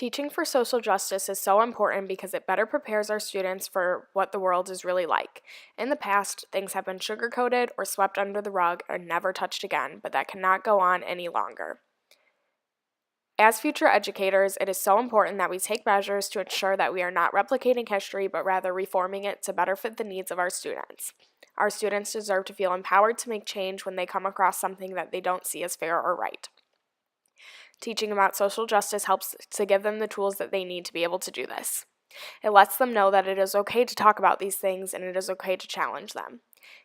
Teaching for social justice is so important because it better prepares our students for what the world is really like. In the past, things have been sugar-coated or swept under the rug and never touched again, but that cannot go on any longer. As future educators, it is so important that we take measures to ensure that we are not replicating history, but rather reforming it to better fit the needs of our students. Our students deserve to feel empowered to make change when they come across something that they don't see as fair or right. Teaching about social justice helps to give them the tools that they need to be able to do this. It lets them know that it is okay to talk about these things and it is okay to challenge them.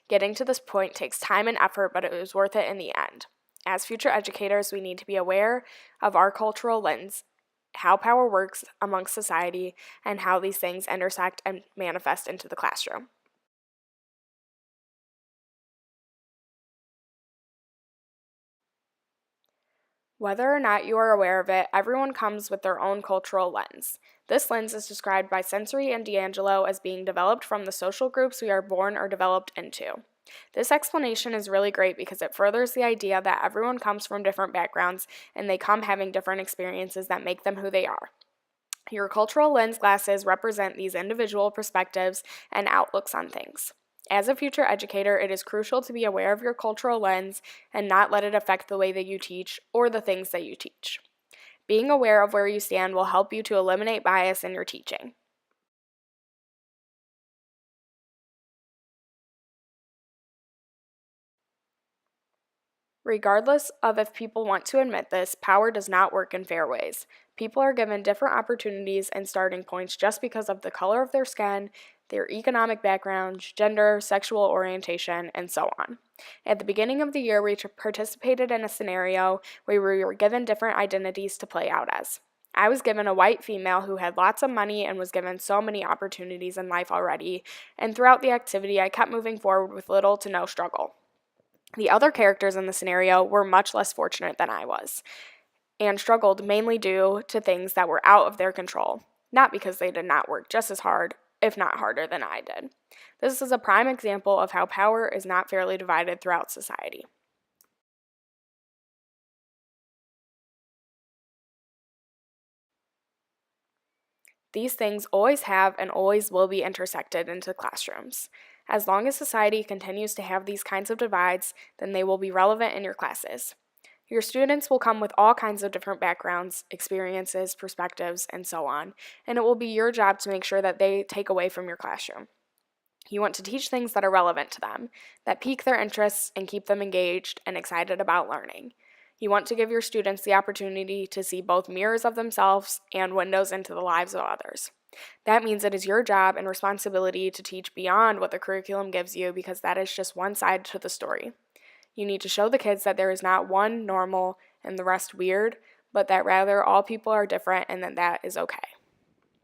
Getting to this point takes time and effort, but it was worth it in the end. As future educators, we need to be aware of our cultural lens, how power works amongst society, and how these things intersect and manifest into the classroom. Whether or not you are aware of it, everyone comes with their own cultural lens. This lens is described by Sensory and D'Angelo as being developed from the social groups we are born or developed into. This explanation is really great because it furthers the idea that everyone comes from different backgrounds and they come having different experiences that make them who they are. Your cultural lens glasses represent these individual perspectives and outlooks on things. As a future educator, it is crucial to be aware of your cultural lens and not let it affect the way that you teach or the things that you teach. Being aware of where you stand will help you to eliminate bias in your teaching. Regardless of if people want to admit this, power does not work in fair ways. People are given different opportunities and starting points just because of the color of their skin, their economic background, gender, sexual orientation, and so on. At the beginning of the year, we participated in a scenario where we were given different identities to play out as. I was given a white female who had lots of money and was given so many opportunities in life already, and throughout the activity, I kept moving forward with little to no struggle. The other characters in the scenario were much less fortunate than I was, and struggled mainly due to things that were out of their control, not because they did not work just as hard, if not harder than I did. This is a prime example of how power is not fairly divided throughout society. These things always have and always will be intersected into classrooms. As long as society continues to have these kinds of divides, then they will be relevant in your classes. Your students will come with all kinds of different backgrounds, experiences, perspectives, and so on, and it will be your job to make sure that they take away from your classroom. You want to teach things that are relevant to them, that pique their interests and keep them engaged and excited about learning. You want to give your students the opportunity to see both mirrors of themselves and windows into the lives of others. That means it is your job and responsibility to teach beyond what the curriculum gives you because that is just one side to the story. You need to show the kids that there is not one normal and the rest weird, but that rather all people are different and that is okay.